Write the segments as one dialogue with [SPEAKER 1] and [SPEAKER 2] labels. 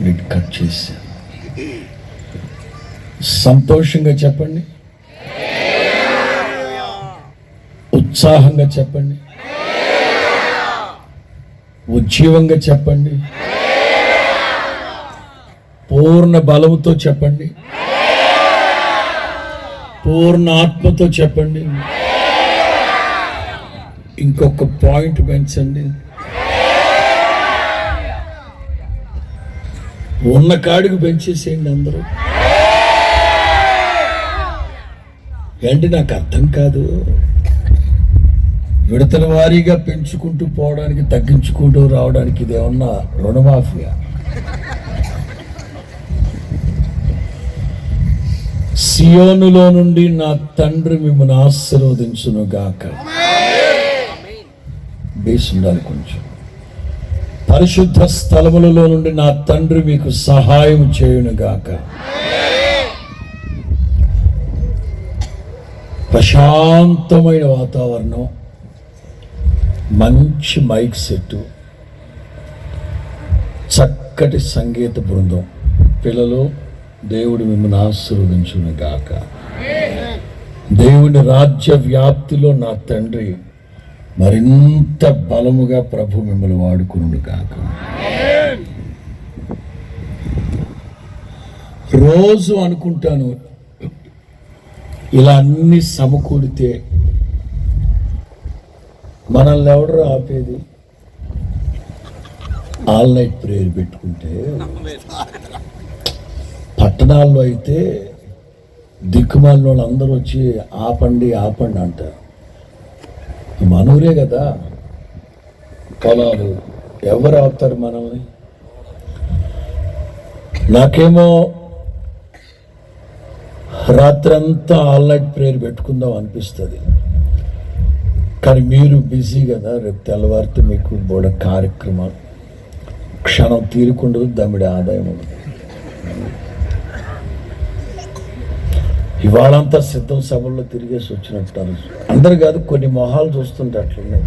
[SPEAKER 1] Complete cut చేశాను. సంతోషంగా చెప్పండి, ఉత్సాహంగా చెప్పండి, ఉజ్జీవంగా చెప్పండి, పూర్ణ బలముతో చెప్పండి, పూర్ణ ఆత్మతో చెప్పండి. ఇంకొక పాయింట్ పెంచండి, ఉన్న కాడికి పెంచేసేయండి అందరూ. ఏంటి నాకు అర్థం కాదు, విడతల వారీగా పెంచుకుంటూ పోవడానికి, తగ్గించుకుంటూ రావడానికి ఇదేమన్నా రుణమాఫియా? సియోనులో నుండి నా తండ్రి మిమ్మల్ని ఆశీర్వదించును గాక. బేస్ ఉండాలి కొంచెం. పరిశుద్ధ స్థలములలో నుండి నా తండ్రి మీకు సహాయం చేయును గాక. ప్రశాంతమైన వాతావరణం, మంచి మైక్ సెట్టు, చక్కటి సంగీత బృందం. పిల్లలు, దేవుడు మిమ్మల్ని ఆశీర్వదించును గాక. దేవుని రాజ్య వ్యాప్తిలో నా తండ్రి మరింత బలముగా ప్రభు మిమ్మల్ని వాడుకును గాక. రోజు అనుకుంటాను, ఇలా అన్ని సమకూడితే మనల్ని ఎవడరు ఆపేది? ఆల్ నైట్ ప్రేయర్ పెట్టుకుంటే. పట్టణాల్లో అయితే దిక్కుమాలిన వాళ్ళు అందరూ వచ్చి ఆపండి ఆపండి అంటారు. మనూరే కదా పొలాలు, ఎవరు ఆపుతారు మనల్ని? నాకేమో రాత్రంతా ఆల్ నైట్ ప్రేయర్ పెట్టుకుందాం అనిపిస్తుంది, కానీ మీరు బిజీ కదా. రేపు తెల్లవారితే మీకు బోడ కార్యక్రమాలు, క్షణం తీరుకుండదు, దమ్మిడి ఆదాయం ఉండదు. ఇవాళంతా సిద్ధం సభల్లో తిరిగేసి వచ్చినట్టారు అందరు కాదు, కొన్ని మొహాలు చూస్తుంటే అట్లున్నాయి.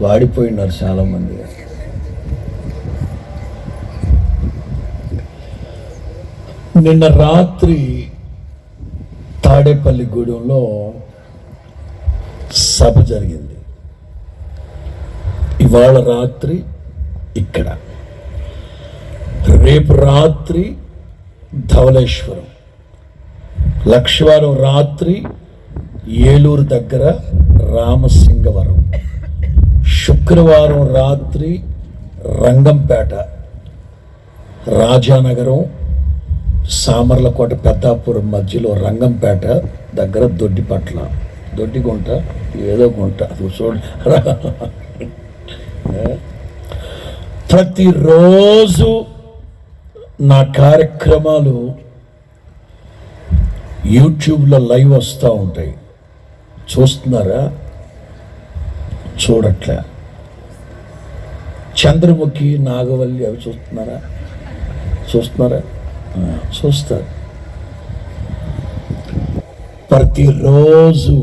[SPEAKER 1] వాడిపోయినారు చాలామంది. నిన్న రాత్రి తాడేపల్లి గూడెంలో సభ జరిగింది. ఇవాళ రాత్రి ఇక్కడ, రేపు రాత్రి ధవళేశ్వరం, లక్షవారం రాత్రి ఏలూరు దగ్గర రామసింగవరం, శుక్రవారం రాత్రి రంగంపేట, రాజానగరం, సామర్లకోట, పెద్దాపురం మధ్యలో రంగంపేట దగ్గర దొడ్డిపట్ల, దొడ్డిగుంట ఏదో గుంట అది చూడండి. ప్రతిరోజు నా కార్యక్రమాలు యూట్యూబ్లో లైవ్ వస్తూ ఉంటాయి. చూస్తున్నారా? చూడట్లే. చంద్రముఖి, నాగవల్లి అవి చూస్తున్నారా? చూస్తారు. ప్రతిరోజు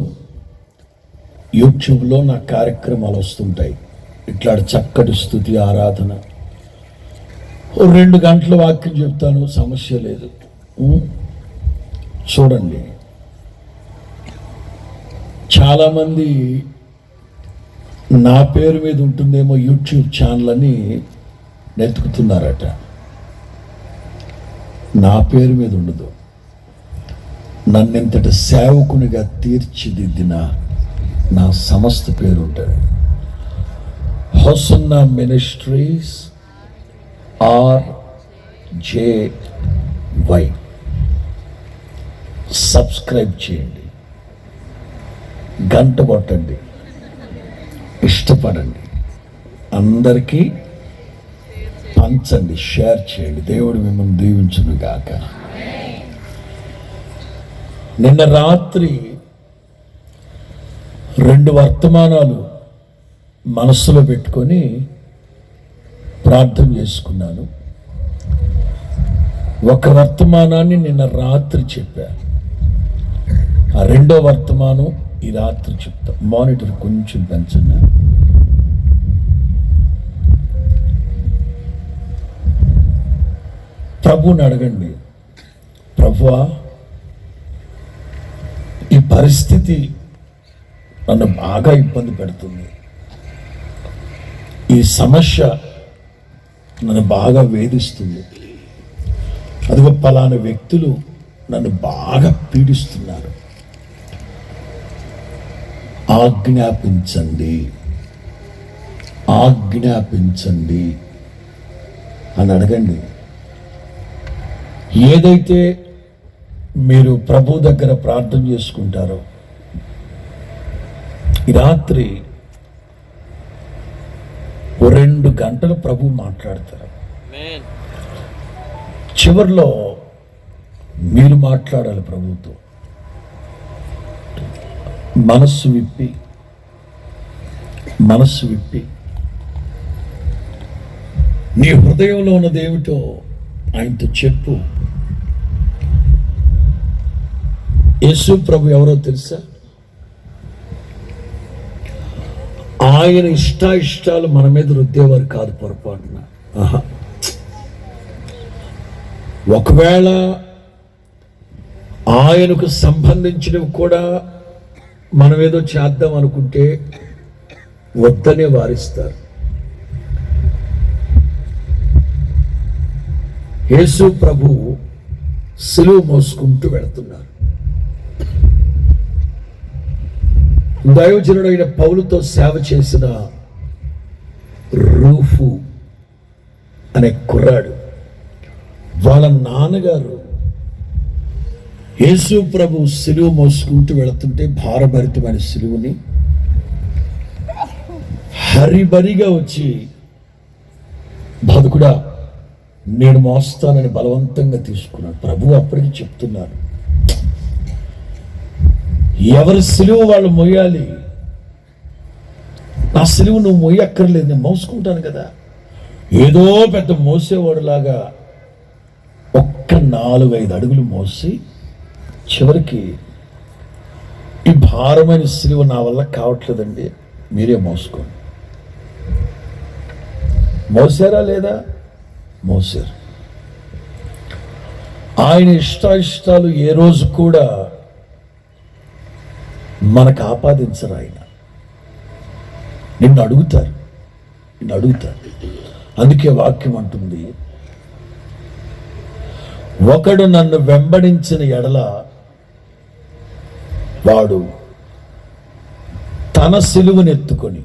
[SPEAKER 1] యూట్యూబ్లో నా కార్యక్రమాలు వస్తుంటాయి. ఇట్లాంటి చక్కటి స్తుతి ఆరాధన. 2 గంటల వాక్యం చెప్తాను, సమస్య లేదు. చూడండి. చాలామంది నా పేరు మీద ఉంటుందేమో యూట్యూబ్ ఛానల్ అని వెతుకుతున్నారట. నా పేరు మీద ఉండదు. నన్నింతటి సేవకునిగా తీర్చిదిద్దిన నా సంస్థ పేరు ఉంటుంది. Hosanna ministries RJY. సబ్స్క్రైబ్ చేయండి, గంట కొట్టండి, ఇష్టపడండి, అందరికీ పంచండి, షేర్ చేయండి. దేవుడు మిమ్మల్ని దీవించును గాక. నిన్న రాత్రి 2 వర్తమానాలు మనస్సులో పెట్టుకొని ప్రార్థన చేసుకున్నాను. ఒక వర్తమానాన్ని నిన్న రాత్రి చెప్పాను, ఆ 2వ వర్తమానం ఈ రాత్రి చెప్తా. మానిటర్ కొంచెం పెంచండి. ప్రభువుని అడగండి, ప్రభువా ఈ పరిస్థితి నన్ను బాగా ఇబ్బంది పెడుతుంది, ఈ సమస్య నన్ను బాగా వేధిస్తుంది, అదిగో పలానా వ్యక్తులు నన్ను బాగా పీడిస్తున్నారు, ఆజ్ఞాపించండి ఆజ్ఞాపించండి అని అడగండి. ఏదైతే మీరు ప్రభు దగ్గర ప్రార్థన చేసుకుంటారో ఈ రాత్రి 2 గంటలు ప్రభు మాట్లాడతారు. చివరిలో మీరు మాట్లాడాలి ప్రభుతో, మనస్సు విప్పి నీ హృదయంలో ఉన్నదేమిటో ఆయనతో చెప్పు. యేసు ప్రభు ఎవరో తెలుసా? ఆయన ఇష్టాలు మన మీద రుద్దేవారు కాదు పొరపాటున. ఒకవేళ ఆయనకు సంబంధించినవి కూడా మనం ఏదో చేద్దాం అనుకుంటే వద్దనే వారిస్తారు. యేసు ప్రభు సిలువ మోసుకుంటూ వెళుతున్నారు. దైవజనుడైన పౌలుతో సేవ చేసిన రూఫు అనే కుర్రాడు వాళ్ళ నాన్నగారు యేసు ప్రభు సిలువ మోసుకుంటూ వెళుతుంటే భారభరితమైన సిలువని హరిబరిగా వచ్చి, బతుకుడా నేను మోస్తానని బలవంతంగా తీసుకున్నాడు. ప్రభు అప్పటికి చెప్తున్నారు, ఎవరి సిలువ వాళ్ళు మోయాలి, నా సిలువ నువ్వు మోయక్కర్లేదు, నేను మోసుకుంటాను కదా. ఏదో పెద్ద మోసేవాడులాగా ఒక్క 4-5 అడుగులు మోసి చివరికి ఈ భారమైన సిలువ నా వల్ల కావట్లేదండి, మీరే మోసుకోండి. మోసారా లేదా? మోసారు. ఆయన ఇష్టాలు ఏ రోజు కూడా మనకు ఆపాదించరు. ఆయన నిన్ను అడుగుతారు. అందుకే వాక్యం అంటుంది, ఒకడు నన్ను వెంబడించిన ఎడల వాడు తన సిలువనెత్తుకొని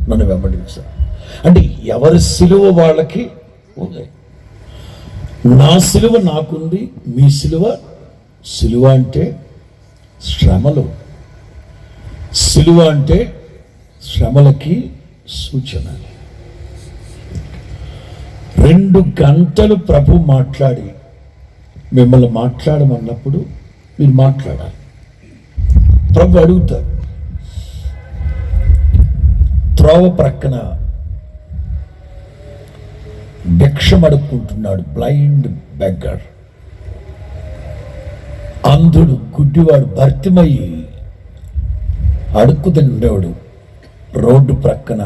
[SPEAKER 1] నన్ను వెంబడించాలి. అంటే ఎవరి సిలువ వాళ్ళకి ఉంది. నా సిలువ నాకుంది, మీ సిలువ అంటే శ్రమలు, సిలువ అంటే శ్రమలకి సూచన. 2 గంటలు ప్రభు మాట్లాడి మిమ్మల్ని మాట్లాడమన్నప్పుడు మీరు మాట్లాడాలి. ప్రభు అడుగుతారు. త్రోవ ప్రక్కన భిక్షం అడుక్కుంటున్నాడు బ్లైండ్ బెగ్గర్, అంధుడు, గుడ్డివాడు, భర్తిమయ్యి అడుక్కు తిండేవాడు రోడ్డు ప్రక్కన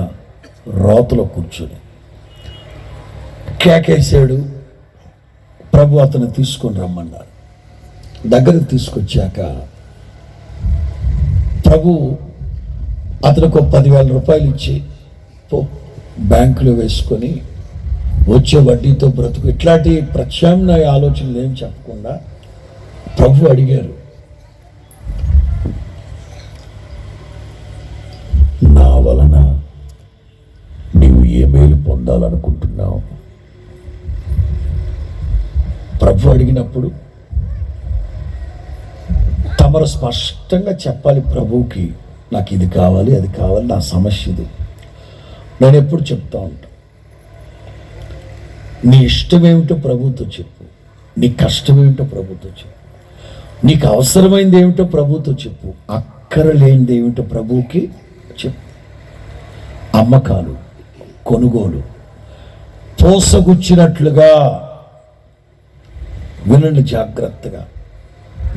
[SPEAKER 1] రోతలో కూర్చొని కేకేశాడు. ప్రభు అతను తీసుకొని రమ్మన్నాడు. దగ్గరకు తీసుకొచ్చాక ప్రభు అతనికి 10,000 రూపాయలు ఇచ్చి బ్యాంకులో వేసుకొని వచ్చే వడ్డీతో బ్రతుకు, ఇట్లాంటి ప్రత్యామ్నాయ ఆలోచనలు ఏం చెప్పకుండా ప్రభు అడిగారు, నా వలన నీవు ఏ మేలు పొందాలనుకుంటున్నావు? ప్రభు అడిగినప్పుడు తమరు స్పష్టంగా చెప్పాలి ప్రభువుకి, నాకు ఇది కావాలి, అది కావాలి, నా సమస్య ఇది. నేను ఎప్పుడు చెప్తా ఉంటాను, నీ ఇష్టమేమిటో ప్రభుతో చెప్పు, నీ కష్టమేమిటో ప్రభుతో చెప్పు, నీకు అవసరమైంది ఏమిటో ప్రభుతో చెప్పు, అక్కరలేనిది ఏమిటో ప్రభువుకి చెప్పు. అమ్మకాలు, కొనుగోలు పోసగుచ్చినట్లుగా వినండి జాగ్రత్తగా.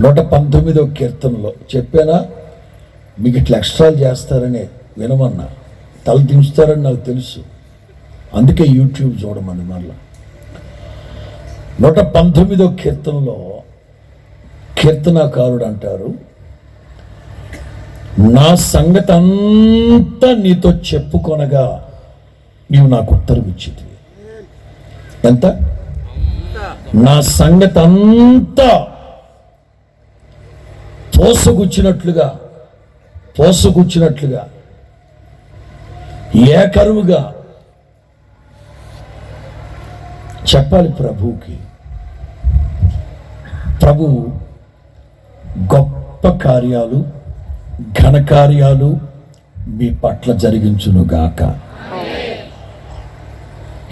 [SPEAKER 1] 119వ కీర్తనలో చెప్పానా, మీకు ఇట్లా ఎక్స్ట్రాలు చేస్తారని వినమన్నా, తల దించుతారని నాకు తెలుసు. అందుకే యూట్యూబ్ చూడమని మళ్ళా 119వ కీర్తనలో కీర్తనాకారుడు అంటారు, నా సంగతి అంతా నీతో చెప్పుకొనగా నీవు నాకు ఉత్తరం ఇచ్చింది. ఎంత? నా సంగతి అంతా పోసగుచ్చినట్లుగా ఏకరువుగా చెప్పాలి ప్రభువుకి. ప్రభు గొప్ప కార్యాలు, ఘనకార్యాలు మీ పట్ల జరిగించునుగాక.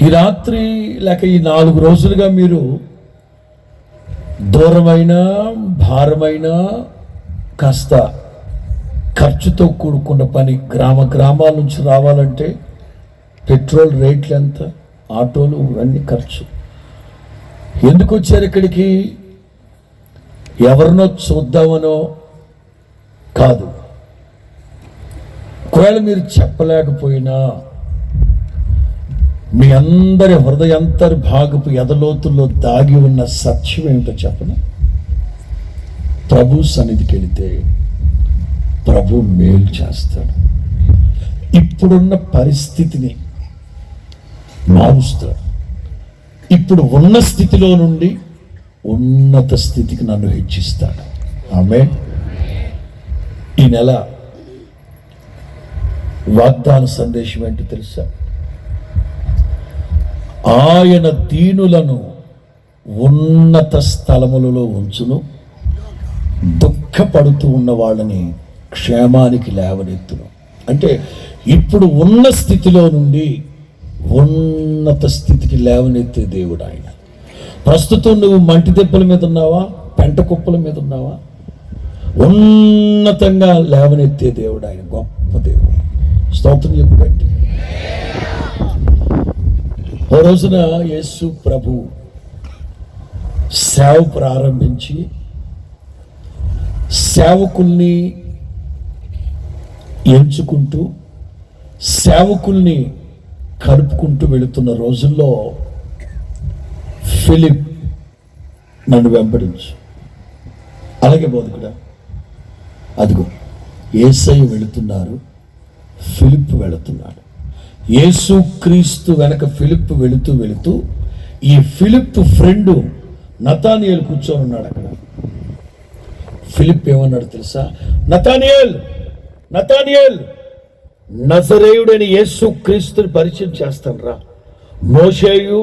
[SPEAKER 1] ఈ రాత్రి లేక ఈ 4 రోజులుగా మీరు దూరమైన, భారమైన, కాస్త ఖర్చుతో కూడుకున్న పని, గ్రామాల నుంచి రావాలంటే పెట్రోల్ రేట్లు ఎంత, ఆటోలు ఇవన్నీ ఖర్చు. ఎందుకు వచ్చారు ఇక్కడికి? ఎవరినో చూద్దామనో కాదు. ఒకవేళ మీరు చెప్పలేకపోయినా మీ అందరి హృదయంతర్భాగపు ఎదలోతుల్లో దాగి ఉన్న సత్యం ఏమిటో చెప్పను. ప్రభు సన్నిధికి వెళితే ప్రభు మేలు చేస్తాడు. ఇప్పుడున్న పరిస్థితిని మారుస్తాడు. ఇప్పుడు ఉన్న స్థితిలో నుండి ఉన్నత స్థితికి నన్ను హెచ్చిస్తాడు. ఆమేన్. ఈ నెల వాగ్దాన సందేశం ఏంటో తెలుసా? ఆయన దీనులను ఉన్నత స్థలములలో ఉంచును, దుఃఖపడుతూ ఉన్న వాళ్ళని క్షేమానికి లేవనెత్తును. అంటే ఇప్పుడు ఉన్న స్థితిలో నుండి ఉన్నత స్థితికి లేవనెత్తే దేవుడు ఆయన. ప్రస్తుతం నువ్వు మంటి దెబ్బల మీద ఉన్నావా, పెంట కుప్పల మీద ఉన్నావా? ఉన్నతంగా లేవనెత్తే దేవుడు ఆయన, గొప్ప దేవుడు. స్తోత్రం చెప్పుకోండి. ఓ రోజున యేసు ప్రభు సేవ ప్రారంభించి సేవకుల్ని ఎంచుకుంటూ సేవకుల్ని కలుపుకుంటూ వెళుతున్న రోజుల్లో ఫిలిప్, నన్ను వెంబడించు. అలాగే బోధకుడా, అదిగో యేసయ్య వెళుతున్నారు, ఫిలిప్ వెళుతున్నాడు. యేసు క్రీస్తు వెనక ఫిలిప్ వెళుతూ ఈ ఫిలిప్ ఫ్రెండు నతానియేలు కూర్చొని ఉన్నాడు అక్కడ. ఫిలిప్ ఏమన్నాడు తెలుసా? నతానియేల్, నజరేయుడైన యేసు క్రీస్తుని పరిచయం చేస్తాను రా. మోషేయు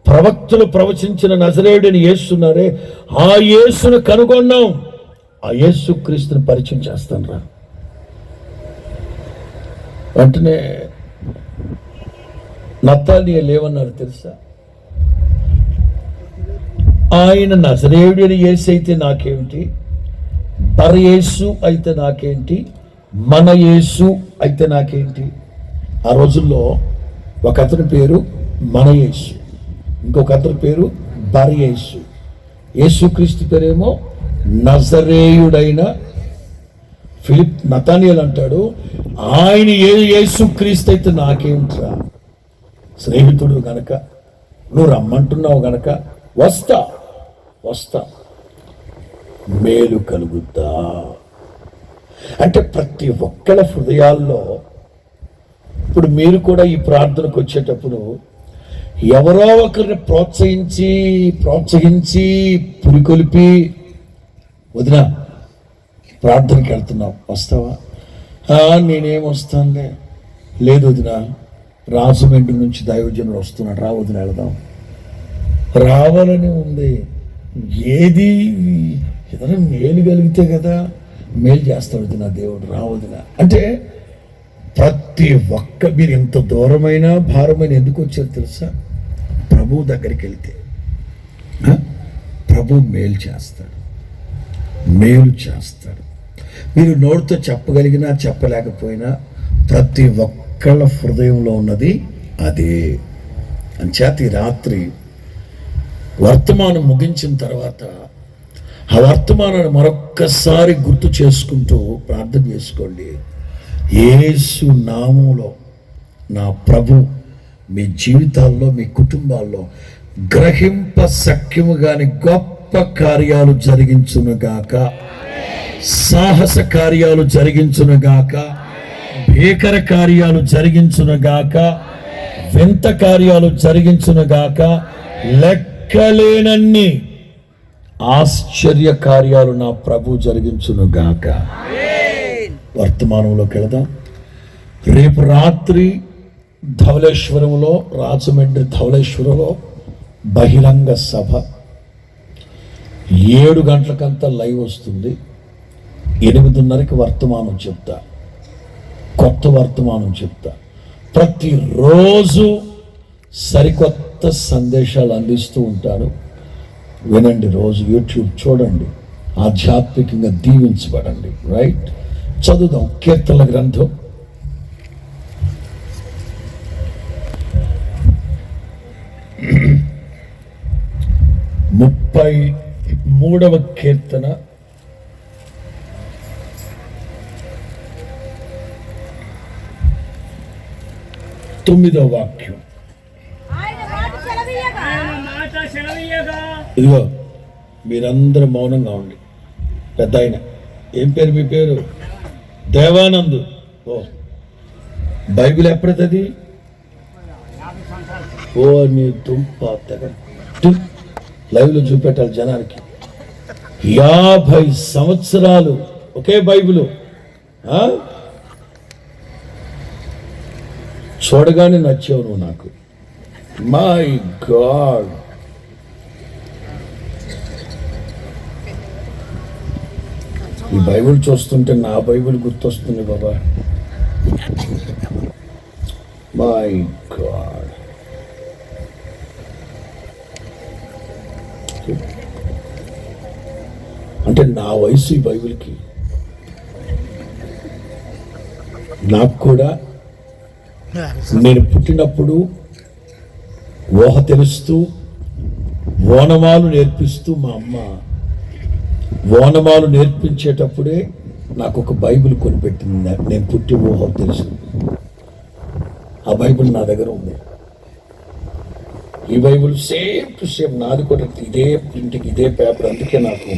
[SPEAKER 1] ప్రవక్తలు ప్రవచించిన నజరేయుడైన యేసున్నారే, ఆ యేసును కనుగొన్నాం, ఆ యేసు క్రీస్తుని పరిచయం చేస్తాను రా. వెంటనే నతానియేలు ఏమన్నారు తెలుసా? ఆయన నజరేయుడైన యేసు అయితే నాకేమిటి, బర్ యేసు అయితే నాకేంటి, మన యేసు అయితే నాకేంటి? ఆ రోజుల్లో ఒక అతని పేరు మన యేసు, ఇంకొక అతని పేరు బర్ యేసు. యేసుక్రీస్తు పేరేమో నజరేయుడైన ఫిలిప్. నతానియేలు అంటాడు, ఆయన యేసుక్రీస్తు అయితే నాకేమిట్రా, స్నేహితుడు గనక, నువ్వు రమ్మంటున్నావు గనక వస్తా, మేలు కలుగుద్దా. అంటే ప్రతి ఒక్కళ్ళ హృదయాల్లో ఇప్పుడు మీరు కూడా ఈ ప్రార్థనకు వచ్చేటప్పుడు ఎవరో ఒకరిని ప్రోత్సహించి పురికొలిపి, వదినా ప్రార్థనకి వెళ్తున్నావు, వస్తావా? నేనేం వస్తానులే. లేదు వదినా, రాజమండ్రి నుంచి దైవజనుడు వస్తున్నాడు, రా వదిన వెళదాం. రావాలని ఉంది. ఏదైనా మేలు కలిగితే కదా మేలు చేస్తాడు నా దేవుడు, రావద్దునా. అంటే ప్రతి ఒక్క, మీరు ఎంత దూరమైనా భారమైన ఎందుకు వచ్చారు తెలుసా? ప్రభు దగ్గరికి వెళ్తే ప్రభు మేలు చేస్తాడు. మీరు నోటితో చెప్పగలిగినా చెప్పలేకపోయినా ప్రతి ఒక్కళ్ళ హృదయంలో ఉన్నది అదే. అంచేత ఈ రాత్రి వర్తమానం ముగించిన తర్వాత ఆ వర్తమానాన్ని మరొక్కసారి గుర్తు చేసుకుంటూ ప్రార్థన చేసుకోండి. యేసు నామములో నా ప్రభు మీ జీవితాల్లో, మీ కుటుంబాల్లో గ్రహింప సఖ్యము గాని గొప్ప కార్యాలు జరిగించునుగాక, సాహస కార్యాలు జరిగించునుగాక, భీకర కార్యాలు జరిగించునుగాక, వింత కార్యాలు జరిగించునుగాక, లెక్కలేనన్ని ఆశ్చర్య కార్యాలు నా ప్రభు జరిగించునుగాక. వర్తమానంలోకి వెళదాం. రేపు రాత్రి ధవళేశ్వరంలో, రాజమండ్రి ధవళేశ్వరంలో బహిరంగ సభ 7 గంటలకంతా లైవ్ వస్తుంది. 8:30కి వర్తమానం చెప్తా, కొత్త వర్తమానం చెప్తా. ప్రతిరోజు సరికొత్త సందేశాలు అందిస్తూ ఉంటాను. వినండి, రోజు యూట్యూబ్ చూడండి, ఆధ్యాత్మికంగా దీవించబడండి. రైట్, చదువుదాం. కీర్తనల గ్రంథం 33వ కీర్తన 9వ వాక్యం. ఇదిగో మీరందరూ మౌనంగా ఉండి. పెద్ద ఆయన, ఏం పేరు మీ పేరు? దేవానంద్. ఓ, బైబిల్ ఎప్పుడది? ఓ నీ తుంప తెగ లైవ్లో చూపెట్టాలి జనానికి. 50 సంవత్సరాలు ఒకే బైబిలు. చూడగానే నచ్చావు నువ్వు నాకు. మై గాడ్, ఈ బైబిల్ చూస్తుంటే నా బైబిల్ గుర్తొస్తుంది బాబా. మై గాడ్, అంటే నా వయసు ఈ బైబిల్కి. నాకు కూడా నేను పుట్టినప్పుడు ఊహ తెలుస్తూ ఓనమాలు నేర్పిస్తూ మా అమ్మ ఓనమాలు నేర్పించేటప్పుడే నాకు ఒక బైబిల్ కొనిపెట్టింది. నేను పుట్టి ఊహ తెలుసు. ఆ బైబిల్ నా దగ్గర ఉంది. ఈ బైబిల్ సేమ్ టు సేమ్ నాది కూడా ఇదే ప్రింటింగ్, ఇదే పేపర్. అందుకే నాకు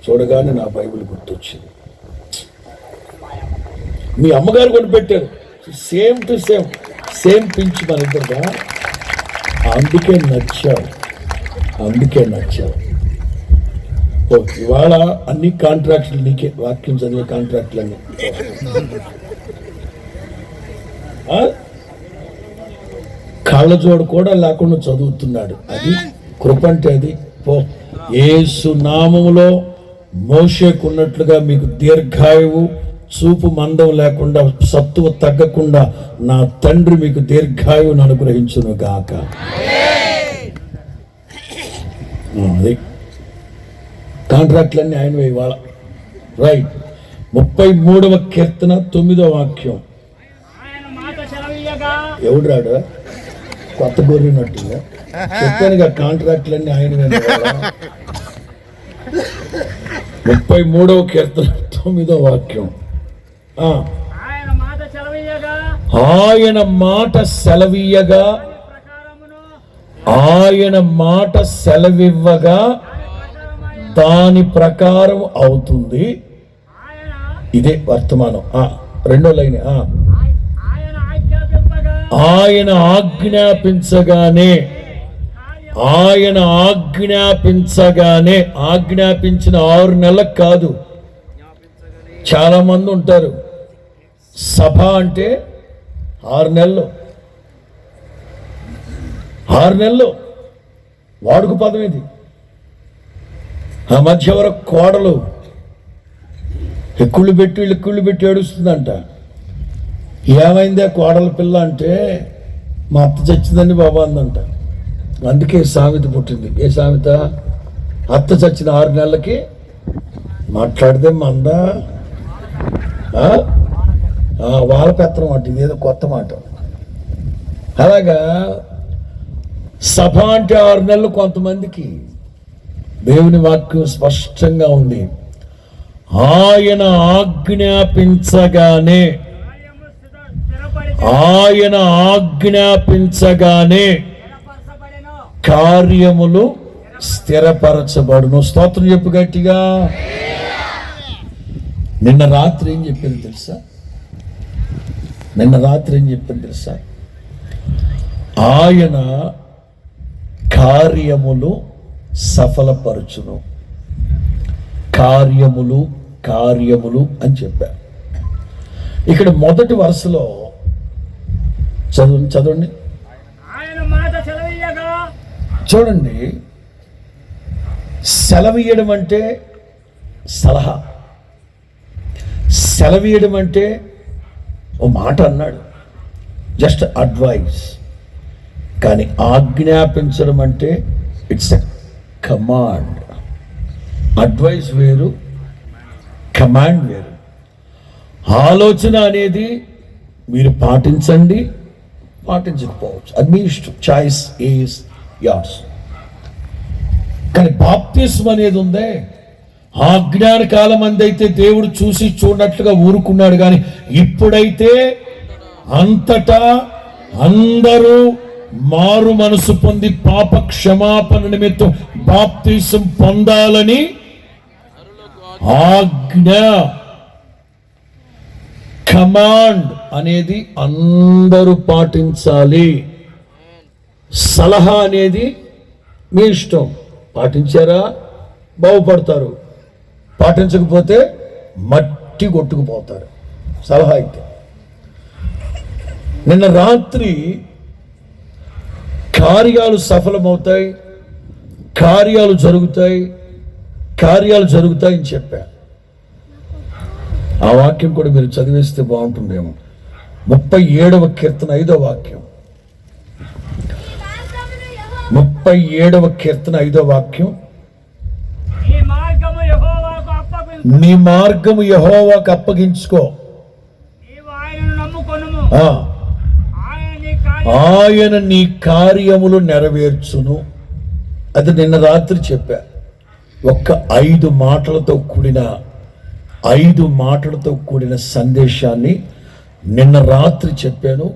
[SPEAKER 1] చూడగానే నా బైబిల్ గుర్తొచ్చింది. మీ అమ్మగారు కొనిపెట్టారు, same to same, same pinch మన ఇద్దరుగా. అందుకే నచ్చావు. ఇవాళ అన్ని కాంట్రాక్ట్లు నీకే. వాక్యం చదివే కాంట్రాక్ట్లు అన్నీ. కళ్ళజోడు కూడా లేకుండా చదువుతున్నాడు. అది కృప అంటే అది. యేసు నామములో మోషేకున్నట్లుగా మీకు దీర్ఘాయువు, చూపు మందం లేకుండా, సత్తువ తగ్గకుండా నా తండ్రి మీకు దీర్ఘాయువును అనుగ్రహించును గాక. అది కాంట్రాక్ట్లన్నీ ఆయన ఇవాళ. రైట్, 33వ కీర్తన 9వ వాక్యం. ఎవడు రాడు? కొత్త గొర్రెనట్టుగా చెప్పానుగా, కాంట్రాక్ట్లన్నీ ఆయన. 33వ కీర్తన 9వ వాక్యం. ఆయన మాట సెలవీయగా, ఆయన మాట సెలవివ్వగా దాని ప్రకారం అవుతుంది. ఇదే వర్తమానం. 2వ లైన్. ఆయన ఆజ్ఞాపించగానే, ఆజ్ఞాపించిన 6 నెలలకు కాదు. చాలా మంది ఉంటారు, సభ అంటే 6 నెలలు. 6 నెలలు వాడుక పదం ఇది. ఆ మధ్య వరకు కోడలు ఎక్కుళ్ళు పెట్టి ఏడుస్తుందంట. ఏమైందే కోడల పిల్ల అంటే, మా అత్త చచ్చిందని బాబా అందంట. అందుకే సామెత పుట్టింది. ఏ సామెత? అత్త చచ్చిన 6 నెలలకి మాట్లాడితే మందా వాళ్ళ పెత్తనం అంటే. ఇదేదో కొత్త మాట. అలాగా సభ అంటే 6 నెలలు కొంతమందికి. దేవుని వాక్యం స్పష్టంగా ఉంది. ఆయన ఆజ్ఞాపించగానే ఆయన ఆజ్ఞాపించగానే కార్యములు స్థిరపరచబడును. స్తోత్రం చెప్పు గట్టిగా. నిన్న రాత్రి ఏం చెప్పింది తెలుసా? ఆయన కార్యములు సఫలపరచును. కార్యములు అని చెప్పారు. ఇక్కడ మొదటి వరుసలో చదవండి. చూడండి, సెలవీయడం అంటే సలహా, సెలవీయడం అంటే ఓ మాట అన్నాడు, జస్ట్ అడ్వైస్. కానీ ఆజ్ఞాపించడం అంటే ఇట్స్ ఎ కమాండ్. అడ్వైస్ వేరు, కమాండ్ వేరు. ఆలోచన అనేది మీరు పాటించండి, పాటించకపోవచ్చు, అది మీ ఇష్టం. Choice is yards. కానీ బాప్తిస్మ అనేది ఉందే, ఆజ్ఞాన కాలం అందైతే దేవుడు చూసి చూడనట్లుగా ఊరుకున్నాడు. కానీ ఇప్పుడైతే అంతటా అందరూ మారు మనసు పొంది పాప క్షమాపణ నిమిత్తం బాప్తిసం పొందాలని ఆజ్ఞ, కమాండ్ అనేది అందరూ పాటించాలి. సలహా అనేది మీ ఇష్టం. పాటించారా బాగుపడతారు, పాటించకపోతే మట్టి కొట్టుకుపోతారు. సలహా అయితే నిన్న రాత్రి కార్యాలు సఫలమవుతాయి, కార్యాలు జరుగుతాయని చెప్పా. ఆ వాక్యం కూడా మీరు చదివేస్తే బాగుంటుందేమో. 37వ కీర్తన 5వ వాక్యం. 37వ కీర్తన 5వ వాక్యం. నీ మార్గము యెహోవాకు అప్పగించుకో, ఆయన నీ కార్యములు నెరవేర్చును. అది నిన్న రాత్రి చెప్పా. ఒక్క 5 మాటలతో కూడిన సందేశాన్ని నిన్న రాత్రి చెప్పాను.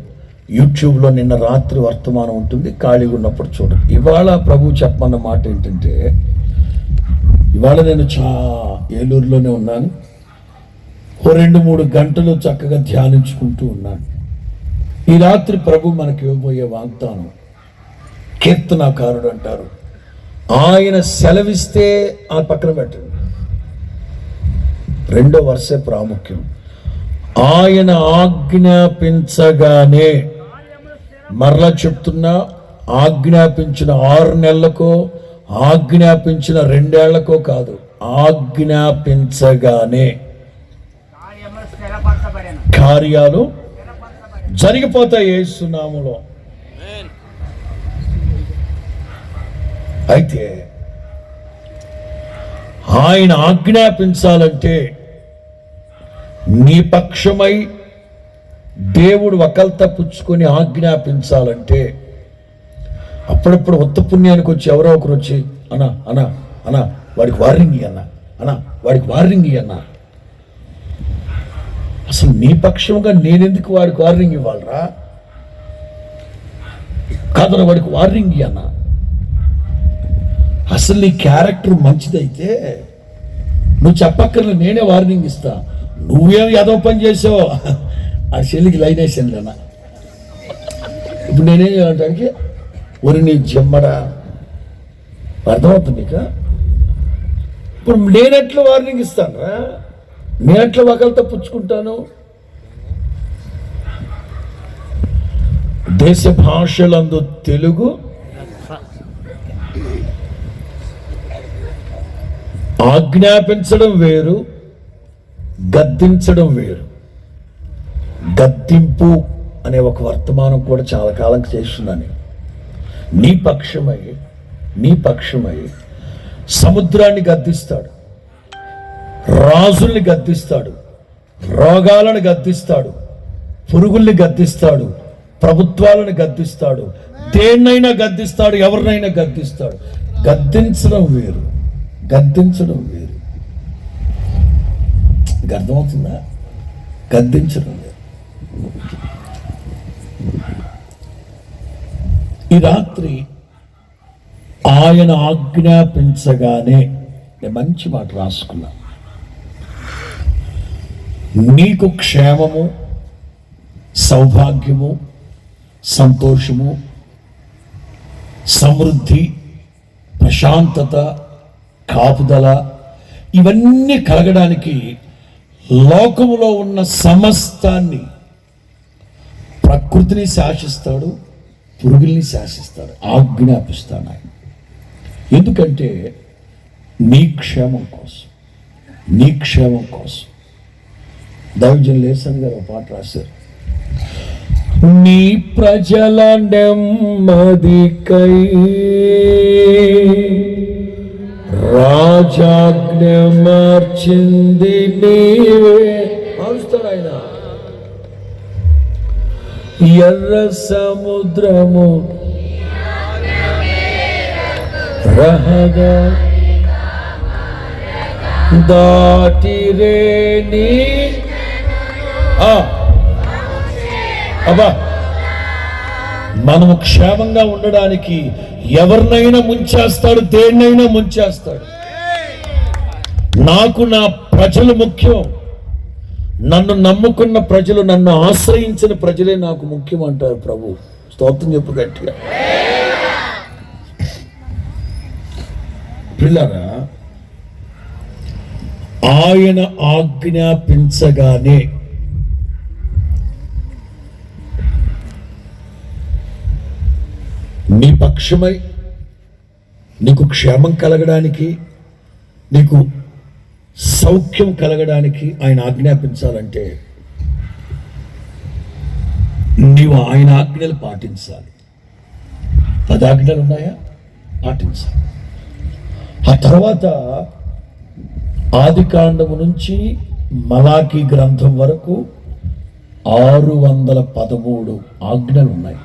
[SPEAKER 1] యూట్యూబ్లో నిన్న రాత్రి వర్తమానం ఉంటుంది, ఖాళీగా ఉన్నప్పుడు చూడండి. ఇవాళ ప్రభు చెప్పమన్న మాట ఏంటంటే, ఇవాళ నేను ఏలూరులోనే ఉన్నాను. ఓ 2-3 గంటలు చక్కగా ధ్యానించుకుంటూ ఉన్నాను. ఈ రాత్రి ప్రభు మనకి ఇవ్వబోయే వాగ్దానం, కీర్తనాకారుడు అంటారు, ఆయన సెలవిస్తే ఆ పక్కన పెట్టండి, 2వ వర్షే ప్రాముఖ్యం. ఆయన ఆజ్ఞాపించగానే, మరలా చెప్తున్నా, ఆజ్ఞాపించిన 6 నెలలకో ఆజ్ఞాపించిన 2 ఏళ్లకో కాదు, ఆజ్ఞాపించగానే కార్యాలు జరిగిపోతాయి యేసు నామములో. అయితే ఆయన ఆజ్ఞాపించాలంటే, నీ పక్షమై దేవుడు వకల్త పుచ్చుకొని ఆజ్ఞాపించాలంటే, అప్పుడప్పుడు ఉత్త పుణ్యానికి వచ్చి ఎవరో ఒకరు వచ్చి అన్నా వాడికి వార్నింగ్ అన్నా. అసలు నీ పక్షంగా నేనెందుకు వాడికి వార్నింగ్ ఇవ్వాలరా? కాదన్నా వాడికి వార్నింగ్ అన్నా. అసలు నీ క్యారెక్టర్ మంచిదైతే నువ్వు చెప్పక్కర్లే, నేనే వార్నింగ్ ఇస్తా. నువ్వేం ఏదో పని చేసావో ఆ చెల్లికి లైన్ వేసాను అన్న. ఇప్పుడు నేనేం చేయాలంటానికి, ఒరి నీ జమ్మడా, అర్థమవుతుంది నీక? ఇప్పుడు నేనెట్లా వార్నింగ్ ఇస్తాను రా? నేనెట్లా వకల్తో పుచ్చుకుంటాను? దేశ భాషలందు తెలుగు ఆజ్ఞాపించడం వేరు, గద్దించడం వేరు. గద్దింపు అనే ఒక వర్తమానం కూడా చాలా కాలం చేస్తున్నాను. నీ పక్షమై సముద్రాన్ని గద్దిస్తాడు, రాజుల్ని గద్దిస్తాడు, రోగాలను గద్దిస్తాడు, పురుగుల్ని గద్దిస్తాడు, ప్రభుత్వాలను గద్దిస్తాడు, దేన్నైనా గద్దిస్తాడు, ఎవరినైనా గద్దిస్తాడు. గద్దించడం వేరు. అర్థమవుతుందా? గద్దించడం వేరు. ఈ రాత్రి ఆయన ఆజ్ఞాపించగానే, నేను మంచి మాట రాసుకున్నా, నీకు క్షేమము, సౌభాగ్యము, సంతోషము, సమృద్ధి, ప్రశాంతత, కాపుదల ఇవన్నీ కలగడానికి లోకములో ఉన్న సమస్తాన్ని, ప్రకృతిని శాసిస్తాడు, పురుగుల్ని శాసిస్తాడు, ఆజ్ఞాపిస్తాడు ఆయన. ఎందుకంటే నీ క్షేమం కోసం, నీ క్షేమం కోసం. దైవజనులు లేసన్ గారు ఒక పాట రాశారు, నీ ప్రజల నెమ్మదికై రాజాజ్ఞ మార్చింది నీవే. మారుస్తాడు ఆయన. ఎర్ర సముద్రము రహదా దాటిరేని అబ్బా, మనము క్షేమంగా ఉండడానికి ఎవరినైనా ముంచేస్తాడు, దేన్నైనా ముంచేస్తాడు. నాకు నా ప్రజలు ముఖ్యం, నన్ను నమ్ముకున్న ప్రజలు, నన్ను ఆశ్రయించిన ప్రజలే నాకు ముఖ్యం అంటారు ప్రభు. స్తోత్రం చెప్పు గట్టిగా. పిల్లరా, ఆయన ఆజ్ఞాపించగానే నీ పక్షమై నీకు క్షేమం కలగడానికి, నీకు సౌఖ్యం కలగడానికి ఆయన ఆజ్ఞాపించాలంటే నీవు ఆయన ఆజ్ఞలు పాటించాలి. 10 ఆజ్ఞలు ఉన్నాయా? పాటించాలి. ఆ తర్వాత ఆదికాండము నుంచి మలాకీ గ్రంథం వరకు 613 ఆజ్ఞలు ఉన్నాయి.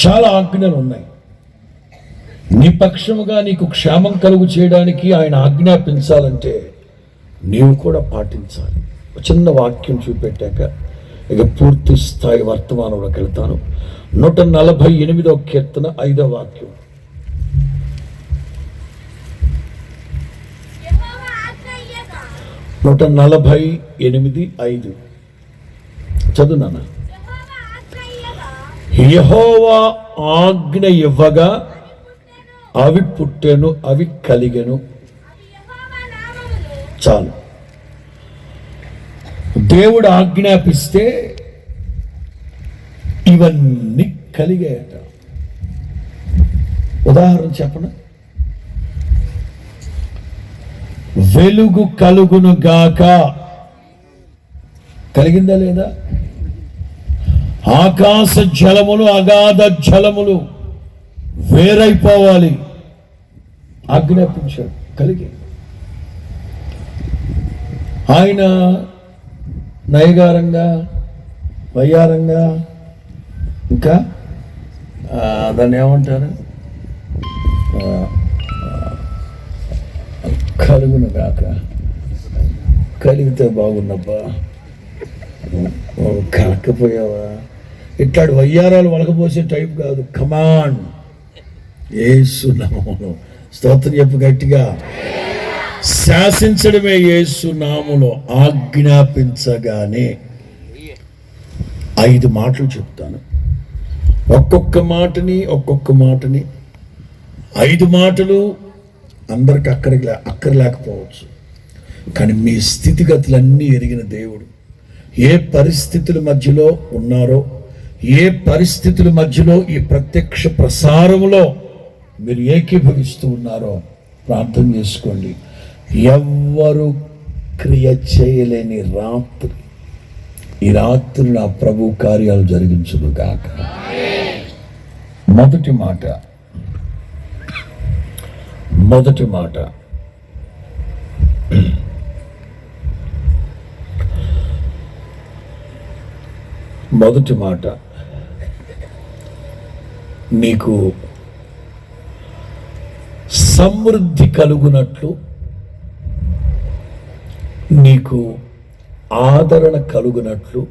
[SPEAKER 1] చాలా ఆజ్ఞలు ఉన్నాయి. నీ పక్షముగా నీకు క్షేమం కలుగు చేయడానికి ఆయన ఆజ్ఞాపించాలంటే నీవు కూడా పాటించాలి. చిన్న వాక్యం చూపెట్టాక ఇక పూర్తి స్థాయి వర్తమానంలోకి వెళ్తాను. 148వ కీర్తన 5వ వాక్యం. నూట 48:5 చదువు నాన్న. యెహోవా ఆజ్ఞ ఇవ్వగా అవి పుట్టెను, అవి కలిగెను. చాలు. దేవుడు ఆజ్ఞాపిస్తే ఇవన్నీ కలిగాయట. ఉదాహరణ చెప్పను. వెలుగు కలుగును గాక కలిగిందా లేదా? ఆకాశ జలములు, అగాధ జలములు వేరైపోవాలి ఆజ్ఞాపించాడు, కలిగి. ఆయన నయగారంగా, వయ్యారంగా, ఇంకా దాన్ని ఏమంటారు, కలుగును కాక, కలిగితే బాగున్నబ్బా, కలకపోయావా, ఇట్లాంటి వయ్యారాలు వలకపోసే టైప్ కాదు. కమాండ్, యేసు నామములో స్తోత్రం చెప్పు గట్టిగా. శాసించడమే యేసు నామములో. ఆజ్ఞాపించగానే 5 మాటలు చెప్తాను. ఒక్కొక్క మాటని 5 మాటలు అందరికి అక్కర్లేకపోవచ్చు, కానీ మీ స్థితిగతులన్నీ ఎరిగిన దేవుడు, ఏ పరిస్థితుల మధ్యలో ఉన్నారో, ఏ పరిస్థితుల మధ్యలో ఈ ప్రత్యక్ష ప్రసారములో మీరు ఏకీభవిస్తూ ఉన్నారో ప్రార్థన చేసుకోండి. ఎవ్వరు క్రియ చేయలేని రాత్రి, ఈ రాత్రి నా ప్రభు కార్యాలు జరిగించును గాక. మొదటి మాట నీకు సమృద్ధి కలుగునట్లు, నీకు ఆదరణ కలుగునట్లు